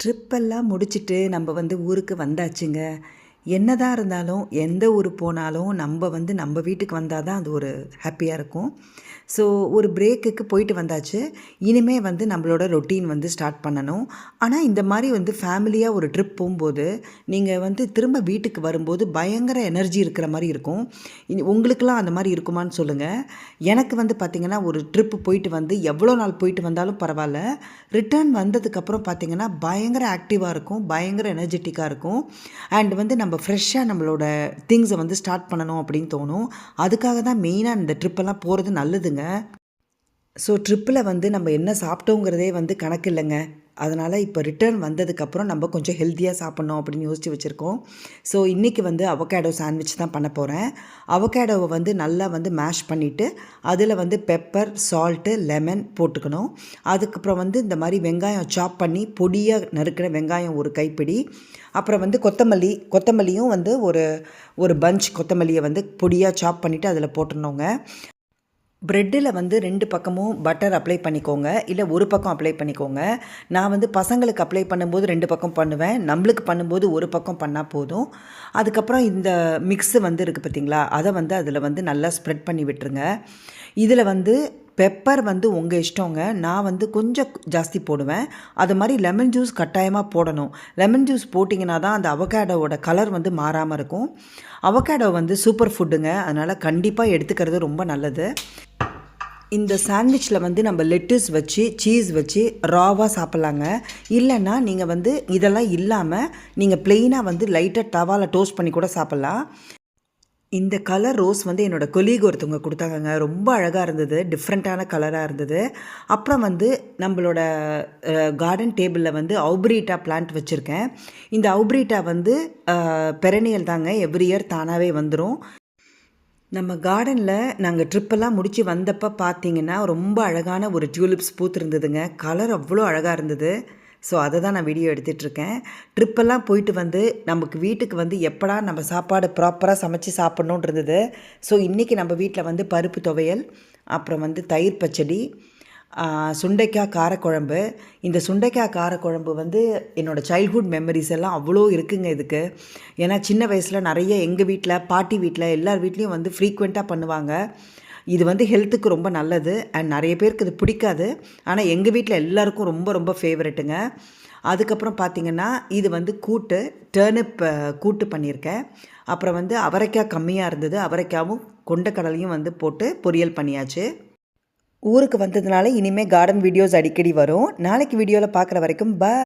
ட்ரிப்பெல்லாம் முடிச்சுட்டு நம்ம வந்து ஊருக்கு வந்தாச்சுங்க. என்னதான் இருந்தாலும், எந்த ஊர் போனாலும் நம்ம வந்து நம்ம வீட்டுக்கு வந்தா தான் அது ஒரு ஹேப்பியா இருக்கும். ஸோ ஒரு பிரேக்குக்கு போயிட்டு வந்தாச்சு. இனிமே வந்து நம்மளோட ரொட்டீன் வந்து ஸ்டார்ட் பண்ணணும். ஆனா இந்த மாரி வந்து ஃபேமிலியா ஒரு ட்ரிப் போம்போது, நீங்க வந்து திரும்ப வீட்டுக்கு வரும்போது பயங்கர எனர்ஜி இருக்கிற மாரி இருக்கும். உங்களுக்கெல்லாம் அந்த மாரி இருக்குமான்னு சொல்லுங்க. எனக்கு வந்து பார்த்திங்கன்னா, ஒரு ட்ரிப் போயிட்டு வந்து எவ்வளோ நாள் போயிட்டு வந்தாலும் பரவால்ல. ரிட்டர்ன் வந்ததுக்கப்புறம் பார்த்திங்கன்னா, பயங்கர ஆக்டிவாக இருக்கும். பயங்கர எனர்ஜெட்டிக்காக இருக்கும். அண்ட் வந்து நம்ம ஃப்ரெஷ்ஷாக நம்மளோட திங்ஸை வந்து ஸ்டார்ட் பண்ணணும் அப்படின்னு தோணும். அதுக்காக தான் மெயினாக இந்த ட்ரிப்பெல்லாம் போகிறது நல்லதுங்க. ஸோ ட்ரிப்பில் வந்து நம்ம என்ன சாப்பிட்டோங்கிறதே வந்து கணக்கு இல்லைங்க. அதனால் இப்போ ரிட்டர்ன் வந்ததுக்கப்புறம் நம்ம கொஞ்சம் ஹெல்த்தியாக சாப்பிட்ணும் அப்படின்னு யோசித்து வச்சுருக்கோம். ஸோ இன்றைக்கி வந்து அவகேடோ சாண்ட்விச் தான் பண்ண போகிறேன். அவகேடோவை வந்து நல்லா வந்து மேஷ் பண்ணிவிட்டு அதில் வந்து பெப்பர், சால்ட்டு, லெமன் போட்டுக்கணும். அதுக்கப்புறம் வந்து இந்த மாதிரி வெங்காயம் சாப் பண்ணி பொடியாக நறுக்கிற வெங்காயம் ஒரு கைப்பிடி, அப்புறம் வந்து கொத்தமல்லியும் வந்து ஒரு பஞ்ச் கொத்தமல்லியை வந்து பொடியாக சாப் பண்ணிவிட்டு அதில் போட்டுடணுங்க. ப்ரெட்டில் வந்து 2 பக்கமும் பட்டர் அப்ளை பண்ணிக்கோங்க. இல்லை ஒரு பக்கம் அப்ளை பண்ணிக்கோங்க. நான் வந்து பசங்களுக்கு அப்ளை பண்ணும்போது 2 பக்கம் பண்ணுவேன். நம்மளுக்கு பண்ணும்போது ஒரு பக்கம் பண்ணால் போதும். அதுக்கப்புறம் இந்த மிக்ஸு வந்து இருக்குது பார்த்தீங்களா, அதை வந்து அதில் வந்து நல்லா ஸ்ப்ரெட் பண்ணி விட்டுருங்க. இதில் வந்து பெப்பர் வந்து உங்கள் இஷ்டங்க. நான் வந்து கொஞ்சம் ஜாஸ்தி போடுவேன். அது மாதிரி லெமன் ஜூஸ் கட்டாயமாக போடணும். லெமன் ஜூஸ் போட்டிங்கன்னா தான் அந்த அவகேடோவோட கலர் வந்து மாறாமல் இருக்கும். அவகேடோ வந்து சூப்பர் ஃபுட்டுங்க. அதனால் கண்டிப்பாக எடுத்துக்கிறது ரொம்ப நல்லது. இந்த சாண்ட்விச்சில் வந்து நம்ம லெட்டஸ் வச்சு சீஸ் வச்சு ராவாக சாப்பிட்லாங்க. இல்லைன்னா நீங்கள் வந்து இதெல்லாம் இல்லாமல் நீங்கள் ப்ளெயினாக வந்து லைட்டாக தவாவில் டோஸ்ட் பண்ணி கூட சாப்பிட்லாம். இந்த கலர் ரோஸ் வந்து என்னோடய கொலீக் ஒருத்தவங்க கொடுத்தாங்கங்க. ரொம்ப அழகாக இருந்தது. டிஃப்ரெண்ட்டான கலராக இருந்தது. அப்புறம் வந்து நம்மளோட கார்டன் டேபிளில் வந்து அவுப்ரீட்டா பிளான்ட் வச்சுருக்கேன். இந்த அவுப்ரீட்டா வந்து பெரனியல் தாங்க. எவ்ரி இயர் தானாகவே வந்துடும். நம்ம கார்டனில் நாங்கள் ட்ரிப்பெல்லாம் முடித்து வந்தப்போ பார்த்தீங்கன்னா, ரொம்ப அழகான ஒரு டியூலிப்ஸ் பூத்திருந்ததுங்க. கலர் அவ்வளோ அழகாக இருந்தது. ஸோ அதை தான் நான் வீடியோ எடுத்துகிட்ருக்கேன். ட்ரிப்பெல்லாம் போயிட்டு வந்து நமக்கு வீட்டுக்கு வந்து எப்படா நம்ம சாப்பாடு ப்ராப்பராக சமைச்சு சாப்பிட்ணுன்னு இருந்தது. ஸோ இன்றைக்கி நம்ம வீட்டில் வந்து பருப்பு துவையல், அப்புறம் வந்து தயிர் பச்சடி, சுண்டைக்காய் காரக்குழம்பு. இந்த சுண்டைக்காய் காரக்குழம்பு வந்து என்னோடய சைல்ட்ஹுட் மெமரிஸ் எல்லாம் அவ்வளோ இருக்குங்க இதுக்கு. ஏன்னா சின்ன வயசில் நிறைய எங்கள் வீட்டில், பாட்டி வீட்டில், எல்லார் வீட்லேயும் வந்து ஃப்ரீக்வெண்ட்டாக பண்ணுவாங்க. இது வந்து ஹெல்த்துக்கு ரொம்ப நல்லது. அண்ட் நிறைய பேருக்கு இது பிடிக்காது. ஆனால் எங்கள் வீட்டில் எல்லாருக்கும் ரொம்ப ரொம்ப ஃபேவரெட்டுங்க. அதுக்கப்புறம் பார்த்திங்கன்னா, இது வந்து டர்னிப் கூட்டு பண்ணியிருக்கேன். அப்புறம் வந்து அவரைக்காய் கம்மியாக இருந்தது. அவரைக்காவும் கொண்டக்கடலையும் வந்து போட்டு பொரியல் பண்ணியாச்சு. ஊருக்கு வந்ததுனால இனிமேல் கார்டன் வீடியோஸ் அடிக்கடி வரும். நாளைக்கு வீடியோவில் பார்க்குற வரைக்கும்